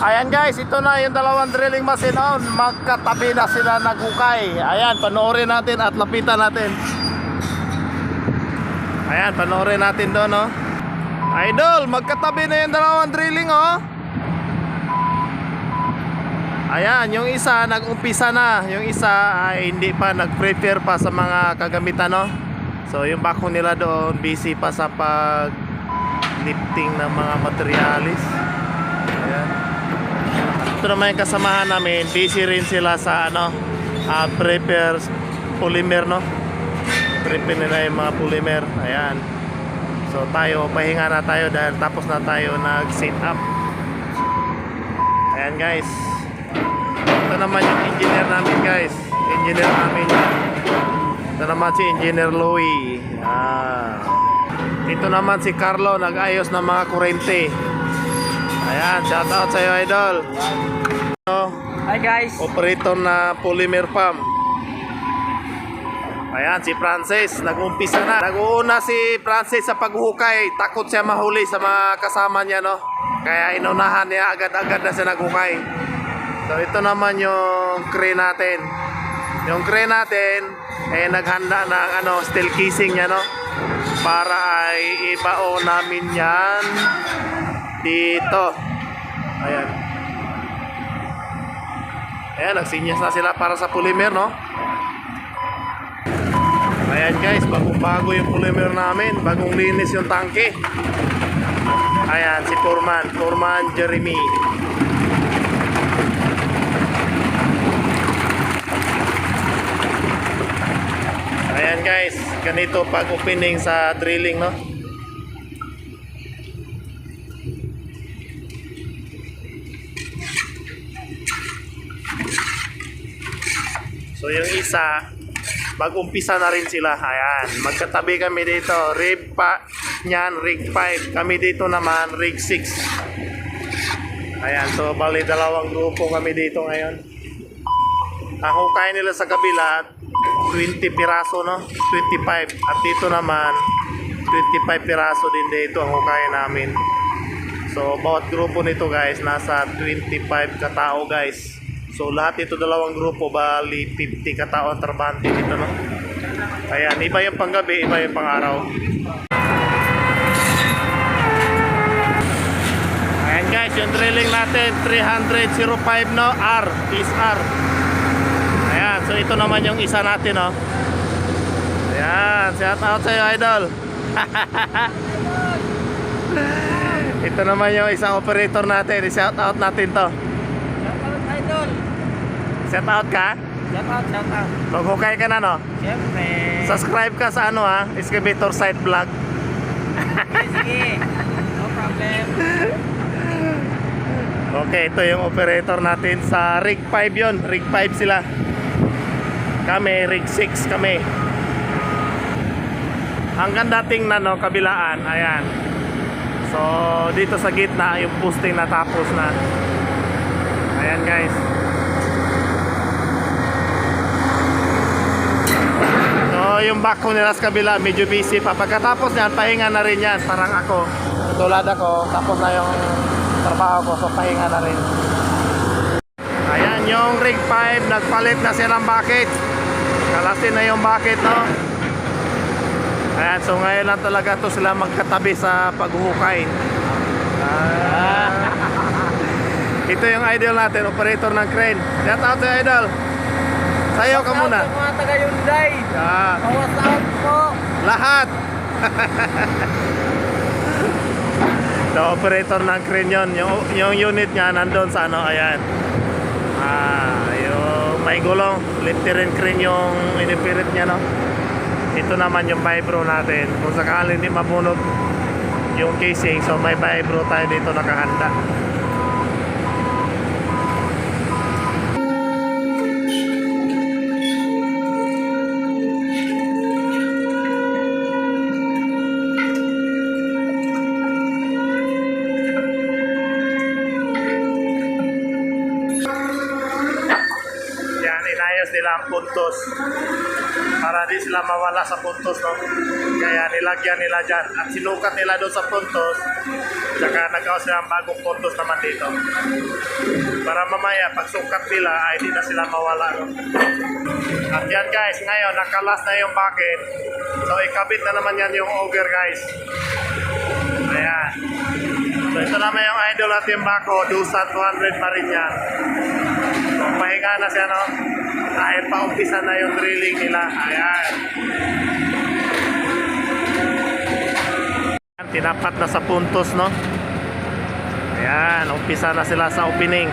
Ayan guys, ito na yung dalawang drilling machine. Oh, magkatabi na sila naghukay. Ayan, panoorin natin at lapitan natin. Ayan, panoorin natin doon, oh. Idol, magkatabi na yung dalawang drilling, oh. Ayan, yung isa nag-umpisa na. Yung isa ay hindi pa, nag-prepare pa sa mga kagamitan, no? So yung bako nila doon, busy pa sa pag-lifting ng mga materialis. Ayan. Ito naman yung kasamahan namin, busy rin sila sa prepare polymer, no? Prepare nila yung mga polymer. Ayan. So tayo, pahinga na tayo dahil tapos na tayo nag-set up. Ayan guys. Ito naman yung engineer namin guys. Engineer namin. Ito naman si Engineer Louie. Ito naman si Carlo, nag-ayos ng mga kurente. Ayan, shout out sa iyo idol. Hi guys. Operator na polymer pump. Ayan, si Francis, nag-umpisa na. Nag-uuna si Francis sa paghukay. Takot siya mahuli sa mga kasama niya, no? Kaya inunahan niya, agad-agad na siya naghukay. So ito naman yung crane natin. Yung crane natin naghanda ng steel casing niya, no? Para ay ibao namin yan dito. Ayan. Ayan, nagsinyas na sila para sa polymer, no? Ayan guys, bago yung polymer namin. Bagong linis yung tangke. Ayan, si Foreman Jeremy. Ayan guys, ganito pag opening sa drilling, no? So yung isa, mag-umpisa na rin sila. Ayan, magkatabi kami dito. Rig 5. Kami dito naman, rig 6. Ayan, so bali dalawang grupo kami dito ngayon. Ang hukay nila sa kabila 20 piraso, no? 25. At dito naman 25 piraso din dito ang hukay namin. So bawat grupo nito guys, nasa 25 katao guys. So lahat ito dalawang grupo, bali 50 katao ang trabante dito, no? Ayan, iba yung panggabi, iba yung pangaraw. Ayan guys, yung drilling natin 300/05, no? R, is R. Ayan, so ito naman yung isa natin, no? Ayan, shout out sa'yo idol. Ito naman yung isang operator natin, shout out natin to. Shout out ka? Shout out. Maghukay ka na, no? Siyempre. Subscribe ka sa Excavator Site Vlog. Sige. No problem. Okay, ito yung operator natin sa rig 5 yon. Rig 5 sila. Kami, rig 6 kami. Hanggang dating na, no, kabilaan. Ayan. So, dito sa gitna, yung posting natapos na. Ayan guys. So, yung bako nila sa kabila, medyo busy pa. Pagkatapos niyan, pahinga na rin yan. Parang ako, tulad ako, tapos na yung trabaho ko, so pahinga na rin. Ayan, yung rig 5, nagpalit na silang bucket. Kalasin na yung bucket, no? Ayan, so ngayon lang talaga to sila magkatabi sa paghuhukay. Ito yung idol natin, operator ng crane. Shout out to idol. Sayo ka muna. Mga taga Hyundai. Bawas out po. Lahat. The operator ng crane yun. Yung unit niya nandun sa ayan. Yung may gulong, lifter and crane yung inipirit niya, no? Ito naman yung vibro natin. Kung sakali hindi mabunot yung casing, so may vibro tayo dito nakahanda. Inayos nila ang puntos para di sila mawala sa puntos, no? Kaya nilagyan nila dyan at sinukat nila doon sa puntos Tsaka nagawa sila ng bagong photos naman dito. Para mamaya, pag sukat nila, ay di na sila mawala. No? At yan guys, ngayon, nakalas na yung bucket. So, ikabit na naman yan yung over guys. Ayan. So, ito naman yung idol at yung bako. Dusan 200 pa rin yan. So, pahinga na siya, no? Dahil paumpisa na yung drilling nila. Ayan. Tinapat na sa puntos, no? Ayan, umpisa na sila sa opening.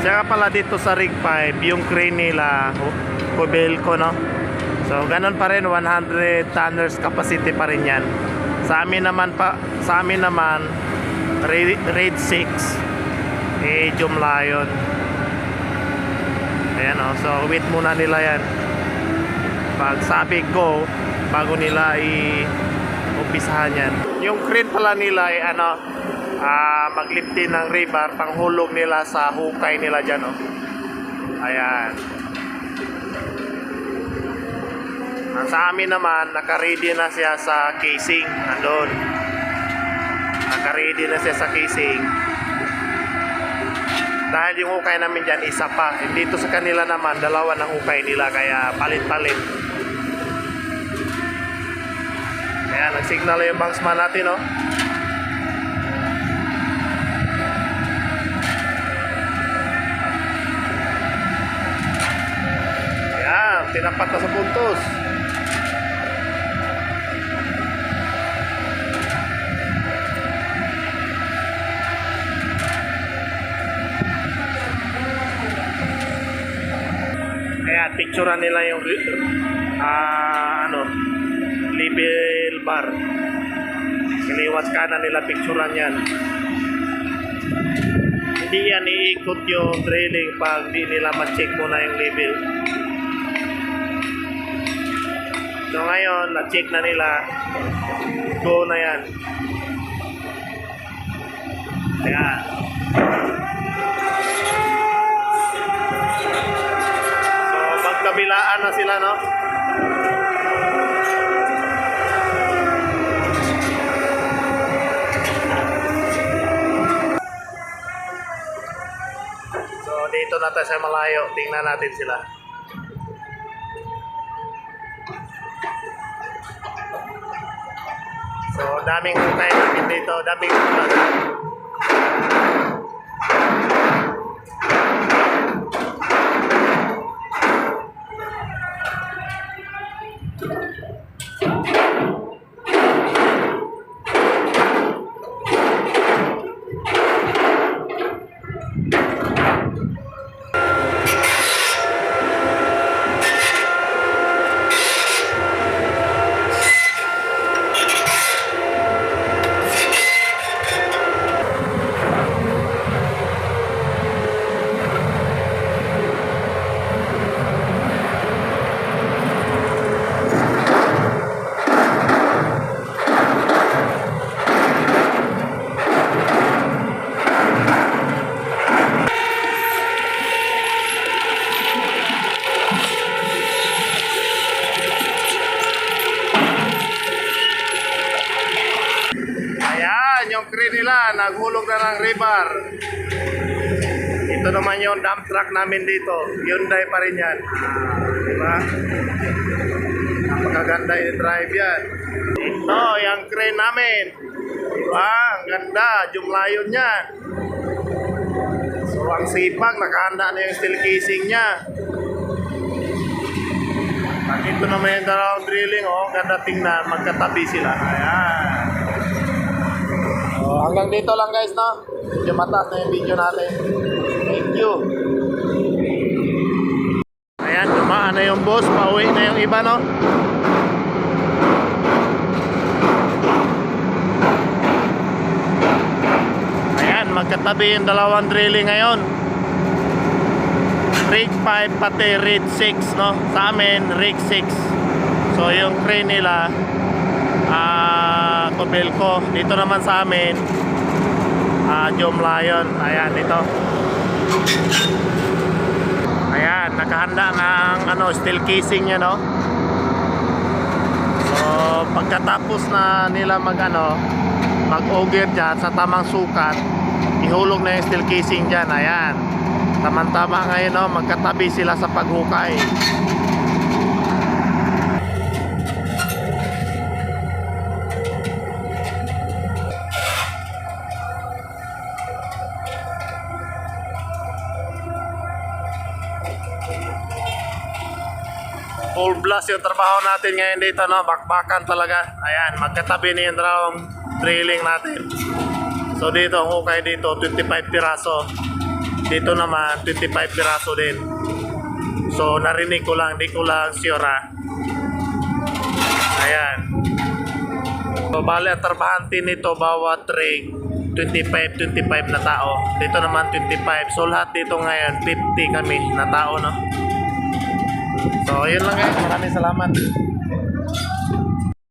Saka pala dito sa rig 5, yung crane nila, Kobelco, no? So, ganun pa rin, 100 tonners capacity pa rin yan. Sa amin naman, Raid 6, Medium Lion. Ayan, oh. So, wait muna nila yan. Pag sabi go, bago nila umpisahan yan. Yung crane pala nila ay magliftin ng rebar, panghulog nila sa hukay nila dyan, oh. Ayan. Sa amin naman, naka-ready na siya sa casing. Andun. Naka-ready na siya sa casing. Dahil yung hukay namin dyan, isa pa. Dito sa kanila naman, dalawa ng hukay nila, kaya palit-palit. Ayan, nag-signal yung banksman natin, no? Ayan, tinapat na sa puntos. Ayan, picturean nila yung level bar. Kiliwas kanan nila picturean yan. Hindi yan iikot yung drilling pag di nila ma-check muna yung level. So ngayon, na-check na nila. Go na yan. Ayan. So magkabilaan na sila, no? Dito na tayo sa malayo, tingnan natin sila. So, daming hukay namin dito, daming hukay. Yung crane nila, naghulog na ng rebar. Ito naman yung dump truck namin dito. Hyundai pa rin yan. Diba? Napakaganda yung drive yan. Ito, yung crane namin. Diba? Ang ganda. Jumlayon yan. So, ang sipag, nakahanda na yung steel casing niya. At ito naman yung dalawang drilling. Oh, ganda tingnan. Magkatabi sila. Ayan. So, hanggang dito lang guys, no? Medyo mataas na yung video natin. Thank you. Ayan, dumaan na yung boss. Pauwi na yung iba, no? Ayan, magkatabi yung dalawang drilling ngayon. Rig 5 pati Rig 6, no? Sa amin, Rig 6. So, yung crane nila, Kobelco. Dito naman sa amin, Medium Lion. Ayan, ito. Ayan, nakahanda ng steel casing niya, no? So, pagkatapos na nila mag-auger dyan sa tamang sukat, ihulog na yung steel casing dyan. Ayan, tama-tama ngayon, no? Magkatabi sila sa paghukay. Full blast yung trabaho natin ngayon dito, no? Bakbakan talaga. Ayan, magkatabi na yung drilling natin. So dito, ang hukay dito, 25 piraso. Dito naman, 25 piraso din. So narinig ko lang, di ko lang sure, ha? Ayan. So bali, ang trabahante nito, bawat rig, 25 na tao. Dito naman 25. So lahat dito ngayon, 50 kami na tao, no? So, yun lang guys. Maraming salamat.